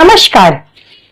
नमस्कार,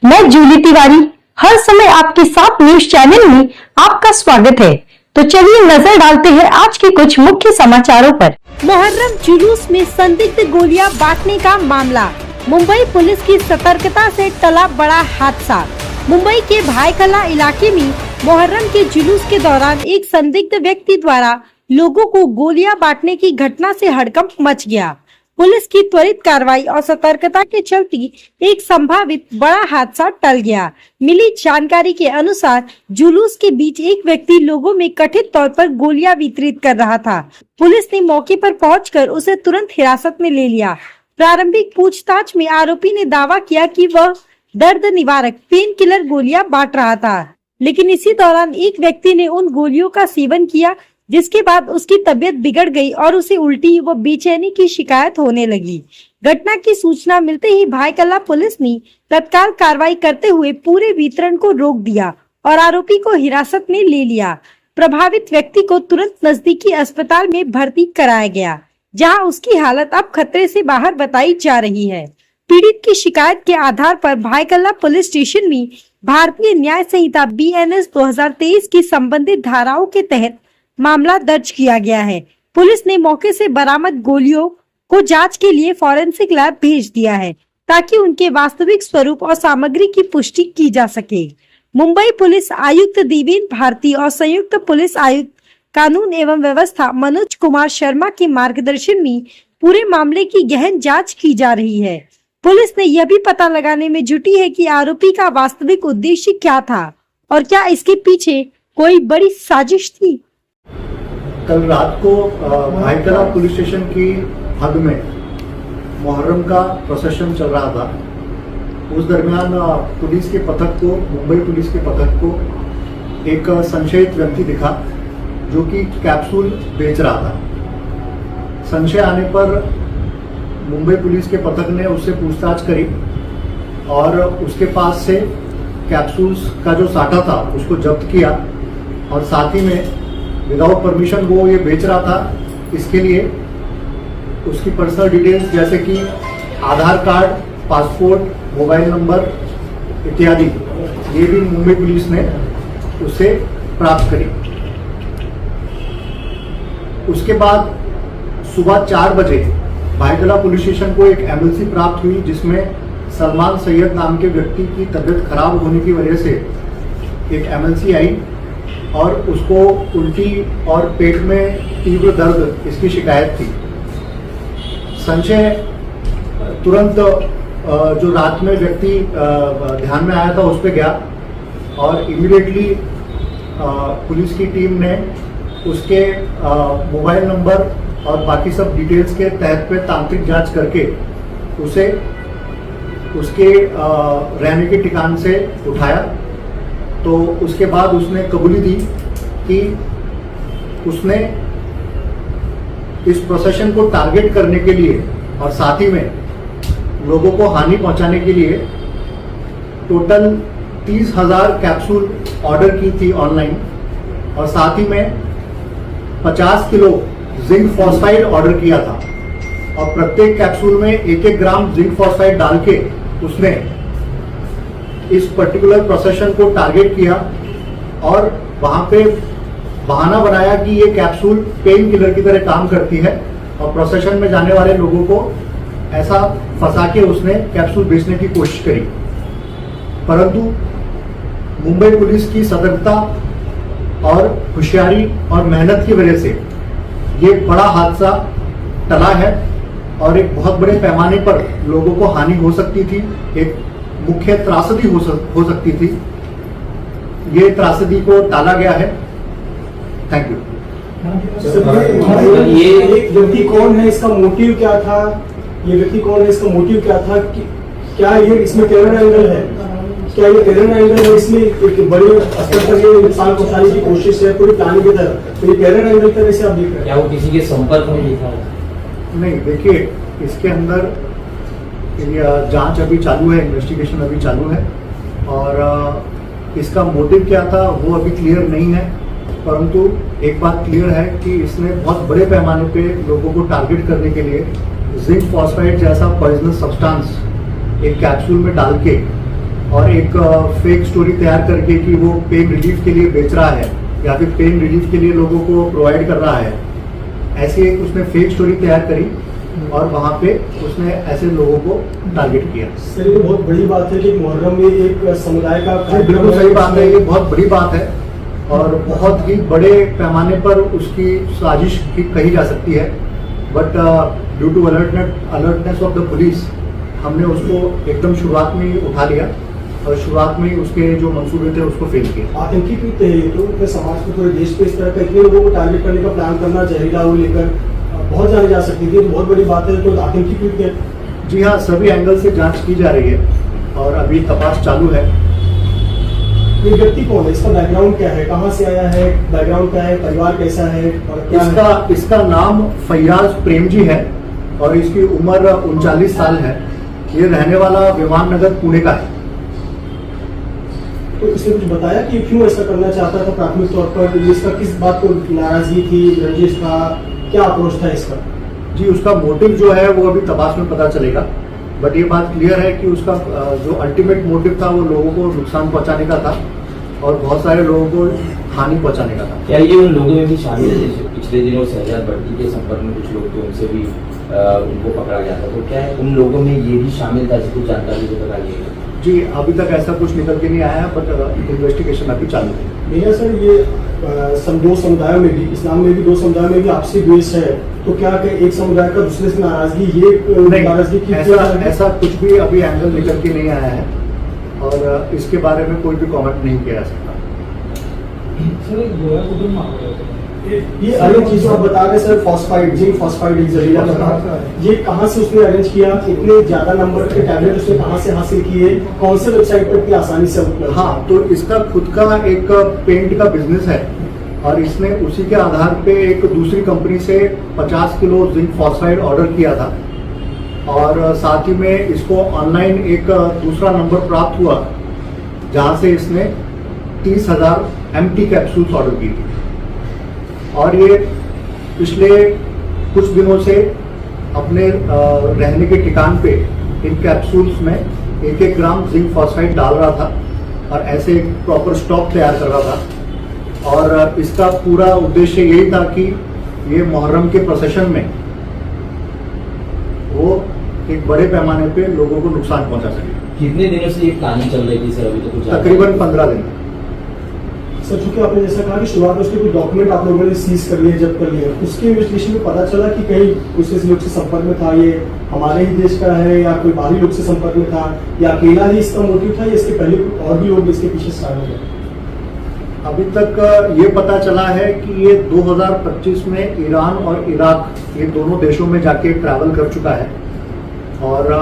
मैं जूली तिवारी हर समय आपके साथ न्यूज चैनल में आपका स्वागत है। तो चलिए नजर डालते हैं आज के कुछ मुख्य समाचारों पर। मुहर्रम जुलूस में संदिग्ध गोलियां बांटने का मामला, मुंबई पुलिस की सतर्कता से टला बड़ा हादसा। मुंबई के भायखला इलाके में मुहर्रम के जुलूस के दौरान एक संदिग्ध व्यक्ति द्वारा लोगों को गोलियां बांटने की घटना से हड़कंप मच गया। पुलिस की त्वरित कार्रवाई और सतर्कता के चलते एक संभावित बड़ा हादसा टल गया। मिली जानकारी के अनुसार जुलूस के बीच एक व्यक्ति लोगों में कथित तौर पर गोलियां वितरित कर रहा था। पुलिस ने मौके पर पहुंचकर उसे तुरंत हिरासत में ले लिया। प्रारंभिक पूछताछ में आरोपी ने दावा किया कि वह दर्द निवारक पेन किलर गोलियां बांट रहा था, लेकिन इसी दौरान एक व्यक्ति ने उन गोलियों का सेवन किया, जिसके बाद उसकी तबीयत बिगड़ गई और उसे उल्टी व बेचैनी की शिकायत होने लगी। घटना की सूचना मिलते ही भायखला पुलिस ने तत्काल कार्रवाई करते हुए पूरे वितरण को रोक दिया और आरोपी को हिरासत में ले लिया। प्रभावित व्यक्ति को तुरंत नजदीकी अस्पताल में भर्ती कराया गया, जहां उसकी हालत अब खतरे से बाहर बताई जा रही है। पीड़ित की शिकायत के आधार पर भायखला पुलिस स्टेशन में भारतीय न्याय संहिता BNS 2023 की संबंधित धाराओं के तहत मामला दर्ज किया गया है। पुलिस ने मौके से बरामद गोलियों को जांच के लिए फॉरेंसिक लैब भेज दिया है, ताकि उनके वास्तविक स्वरूप और सामग्री की पुष्टि की जा सके। मुंबई पुलिस आयुक्त देवेंद्र भारती और संयुक्त पुलिस आयुक्त कानून एवं व्यवस्था मनोज कुमार शर्मा के मार्गदर्शन में पूरे मामले की गहन जांच की जा रही है। पुलिस ने यह भी पता लगाने में जुटी है कि आरोपी का वास्तविक उद्देश्य क्या था और क्या इसके पीछे कोई बड़ी साजिश थी। कल रात को भायखला पुलिस स्टेशन की हद में मुहर्रम का प्रोसेशन चल रहा था। उस दरमियान पुलिस के पथक को, मुंबई पुलिस के पथक को एक संशयित व्यक्ति दिखा, जो कि कैप्सूल बेच रहा था। संशय आने पर मुंबई पुलिस के पथक ने उससे पूछताछ करी और उसके पास से कैप्सूल्स का जो साठा था उसको जब्त किया और साथ ही में विदाउट परमिशन वो ये बेच रहा था। इसके लिए उसकी पर्सनल डिटेल्स जैसे कि आधार कार्ड, पासपोर्ट, मोबाइल नंबर इत्यादि ये भी मुंबई पुलिस ने उससे प्राप्त करी। उसके बाद सुबह 4 बजे भायखला पुलिस स्टेशन को एक एमएलसी प्राप्त हुई, जिसमें सलमान सैयद नाम के व्यक्ति की तबीयत खराब होने की वजह से एक एमएलसी आई और उसको उल्टी और पेट में तीव्र दर्द इसकी शिकायत थी। संशय तुरंत जो रात में व्यक्ति ध्यान में आया था उस पर गया और इमीडिएटली पुलिस की टीम ने उसके मोबाइल नंबर और बाकी सब डिटेल्स के तहत पे तांत्रिक जांच करके उसे उसके रहने के ठिकान से उठाया। तो उसके बाद उसने कबूली दी कि उसने इस प्रोसेशन को टारगेट करने के लिए और साथ ही में लोगों को हानि पहुंचाने के लिए टोटल 30,000 कैप्सूल ऑर्डर की थी ऑनलाइन और साथ ही में 50 किलो जिंक फॉस्फाइड ऑर्डर किया था और प्रत्येक कैप्सूल में 1-1 ग्राम जिंक फॉस्फाइड डाल के उसने इस पर्टिकुलर प्रोसेशन को टारगेट किया और वहां पे बहाना बनाया कि ये कैप्सूल पेन किलर की तरह काम करती है और प्रोसेशन में जाने वाले लोगों को ऐसा फंसा के उसने कैप्सूल बेचने की कोशिश करी। परंतु मुंबई पुलिस की सतर्कता और होशियारी और मेहनत की वजह से ये बड़ा हादसा टला है और एक बहुत बड़े पैमाने पर लोगों को हानि हो सकती थी, एक मुख्य त्रासदी हो सकती थी। ये त्रासदी को टाला गया है। Thank you. ये व्यक्ति कौन है, इसका मोटिव क्या था? ये व्यक्ति कौन है, इसका मोटिव क्या था? क्या ये इसमें टेरर एंगल है? क्या ये टेरर एंगल है? इसमें एक बड़े स्तर पर ये नुकसान पहुंचाने की कोशिश है पूरी प्लानिंग की तरह, तो ये टेरर एंगल तरह से आप देख रहे हैं? क्या वो किसी के संपर्क में लिखा है? नहीं, देखिए इसके अंदर जांच अभी चालू है, इन्वेस्टिगेशन अभी चालू है और इसका मोटिव क्या था वो अभी क्लियर नहीं है। परंतु एक बात क्लियर है कि इसने बहुत बड़े पैमाने पे लोगों को टारगेट करने के लिए जिंक फॉस्फाइड जैसा पॉइजनस सब्सटेंस एक कैप्सूल में डाल के और एक फेक स्टोरी तैयार करके कि वो पेन रिलीफ के लिए बेच रहा है या फिर पेन रिलीफ के लिए लोगों को प्रोवाइड कर रहा है, ऐसे एक उसने फेक स्टोरी तैयार करी और वहाँ पे उसने ऐसे लोगों को टारगेट किया। सर ये तो बहुत बड़ी बात है कि मुहर्रम में एक समुदाय का बिल्कुल सही बात है, ये बहुत बड़ी बात है और बहुत ही बड़े पैमाने पर उसकी साजिश की कही जा सकती है। But due to alertness of the police हमने उसको एकदम शुरुआत में ही उठा लिया और शुरुआत में ही उसके जो मंसूबे थे उसको फेल किया। आतंकी कृत्य है ये तो अपने समाज को पूरे देश पे इस तरह का इतने लोगों को टारगेट करने का प्लान करना, जहरीला वो लेकर बहुत जानी जा सकती थी, तो बहुत बड़ी बात है। तो आतंकी कृत्य जी हाँ, सभी एंगल से जांच की जा रही है और अभी तपास चालू है। ये व्यक्ति कौन है, इसका बैकग्राउंड क्या है, कहाँ से आया है, बैकग्राउंड क्या है, परिवार कैसा है और क्या है? इसका नाम फैयाज प्रेम जी है और इसकी उम्र 39 साल है। ये रहने वाला विमान नगर पुणे का है। तो इसने कुछ बताया कि क्यों ऐसा करना चाहता था प्राथमिक तौर पर, इसका किस बात को नाराजगी थी, रंजिश था, क्या अप्रोच था इसका? जी, उसका मोटिव जो है वो अभी तपास में पता चलेगा, बट ये बात क्लियर है कि उसका जो अल्टीमेट मोटिव था वो लोगों को नुकसान पहुंचाने का था और बहुत सारे लोगों को हानि पहुंचाने का था। क्या ये उन लोगों में भी शामिल है? जैसे पिछले दिनों शहजाद भट्टी के संपर्क में कुछ लोग थे, उनसे भी उनको पकड़ा गया था, तो क्या है उन लोगों में ये भी शामिल था? ऐसी कुछ जानकारी जो बता गई? जी, अभी तक ऐसा कुछ निकल के नहीं आया है, बट इन्वेस्टिगेशन अभी चालू है। भैया सर ये दो समुदायों में भी, इस्लाम में भी दो समुदायों में भी आपसी द्वेष है, तो क्या एक समुदाय का दूसरे से नाराजगी, ये नाराजगी की ऐसा कुछ भी अभी एंगल निकल के नहीं आया है और इसके बारे में कोई भी कमेंट नहीं किया जा सकता। ये अलग चीज आप बता रहे सर, फॉस्फाइड, जिंक फॉस्फाइड एक जहरीला पदार्थ, ये कहाँ से उसने अरेंज किया, इतने ज्यादा नंबर के टैबलेट उसने कहाँ से हासिल किए, कौन से वेबसाइट पर इतनी आसानी से उपलब्ध? हाँ, तो इसका खुद का एक पेंट का बिजनेस है और इसने उसी के आधार पे एक दूसरी कंपनी से 50 किलो जिंक फॉस्फाइड ऑर्डर किया था और साथ ही में इसको ऑनलाइन एक दूसरा नंबर प्राप्त हुआ जहाँ से इसने 30,000 एम्प्टी कैप्सूल्स ऑर्डर की थी और ये पिछले कुछ दिनों से अपने रहने के ठिकान पे इन कैप्सूल्स में 1-1 ग्राम जिंक फॉस्फाइड डाल रहा था और ऐसे एक प्रॉपर स्टॉक तैयार कर रहा था और इसका पूरा उद्देश्य यही था कि ये मुहर्रम के प्रोसेशन में वो एक बड़े पैमाने पे लोगों को नुकसान पहुंचा सके। कितने दिनों से ये प्लानिंग चल रही थी सर? अभी तो कुछ तकरीबन 15 दिन। सर चूंकि आपने जैसा कहा कि शुरुआत में उसके कुछ डॉक्यूमेंट आप लोगों ने सीज कर लिए, जब्त कर लिए, उसके इन्वेस्टिगेशन में पता चला कि कहीं दूसरे लोग से संपर्क में था, ये हमारे ही देश का है या कोई बाहरी लोग से संपर्क में था या अकेला ही इसका मोटिव था या इसके पहले और भी लोग इसके पीछे शामिल हैं? अभी तक ये पता चला है कि ये 2025 में ईरान और इराक ये दोनों देशों में जाके ट्रैवल कर चुका है और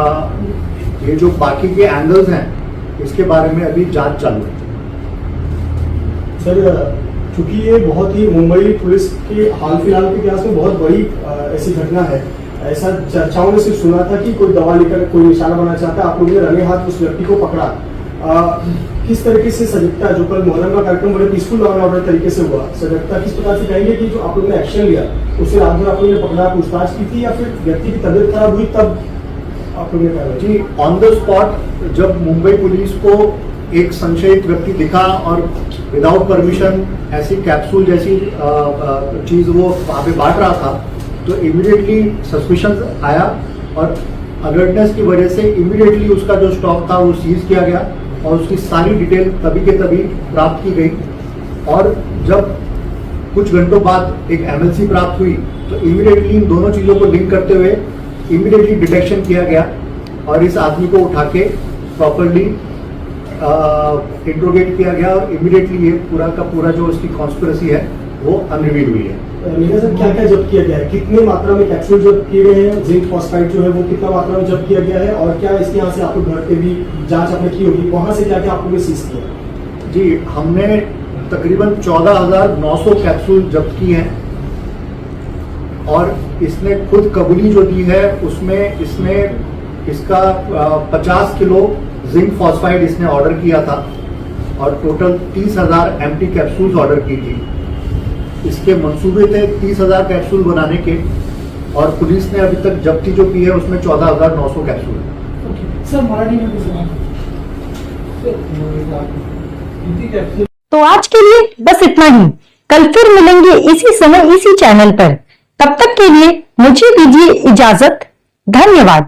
ये जो बाकी के एंगल्स हैं इसके बारे में अभी जांच चालू है। सर चूंकि ये बहुत ही मुंबई पुलिस के हाल फिलहाल के इतिहास में बहुत बड़ी ऐसी घटना है, ऐसा चर्चाओं ने सिर्फ सुना था कि कोई दवा लेकर कोई निशाना बनाना चाहता है, आप लोगों ने रंगे हाथ उस व्यक्ति को पकड़ा, किस तरीके से सजगता, जो कल मुहर्रम का कार्यक्रम बड़े पीसफुल लॉ एंड ऑर्डर तरीके से हुआ, सजगता किस प्रकार से कहेंगे कि जो आप लोगों ने एक्शन लिया उससे रात भर आप लोगों ने पकड़ा, पूछताछ की थी या फिर व्यक्ति की तबीयत खराब हुई तब आप लोगों ने कहा? जी, ऑन द स्पॉट जब मुंबई पुलिस को एक संशयित व्यक्ति दिखा और विदाउट परमिशन ऐसी कैप्सूल जैसी चीज वो वहाँ पे बांट रहा था तो इमीडिएटली सस्पिशन आया और अलर्टनेस की वजह से इमीडिएटली उसका जो स्टॉक था वो सीज किया गया और उसकी सारी डिटेल तभी के तभी प्राप्त की गई और जब कुछ घंटों बाद एक एमएलसी प्राप्त हुई तो इमीडिएटली इन दोनों चीज़ों को लिंक करते हुए इमीडिएटली डिटेक्शन किया गया और इस आदमी को उठा के प्रॉपरली इंट्रोगेट किया गया और इमीडिएटली ये पूरा का पूरा जो उसकी कॉन्स्पिरेसी है वो अनरिवील हुई है। मीना सर क्या क्या जब्त किया गया है, कितनी मात्रा में कैप्सूल जब्त किए गए हैं, जिंक फॉस्फाइड जो है वो कितना मात्रा में जब्त किया गया है और क्या इसके यहाँ से आपको घर पे भी जांच आपने की होगी, वहां से क्या क्या आप लोगों ने सीज किया? जी, हमने तकरीबन 14,900 कैप्सूल जब्त की हैं और इसने खुद कबूली जो दी है उसमें इसने इसका 50 किलो जिंक फॉस्फाइड इसने ऑर्डर किया था और टोटल 30,000 एम्प्टी कैप्सूल्स ऑर्डर की थी। इसके मंसूबे थे 30,000 कैप्सूल बनाने के और पुलिस ने अभी तक जब्ती जो की है उसमें 14,900 कैप्सूल है। सर मराठी में भी सुना। तो आज के लिए बस इतना ही। कल फिर मिलेंगे इसी समय इसी चैनल पर। तब तक के लिए मुझे दीजिए इजाजत। धन्यवाद।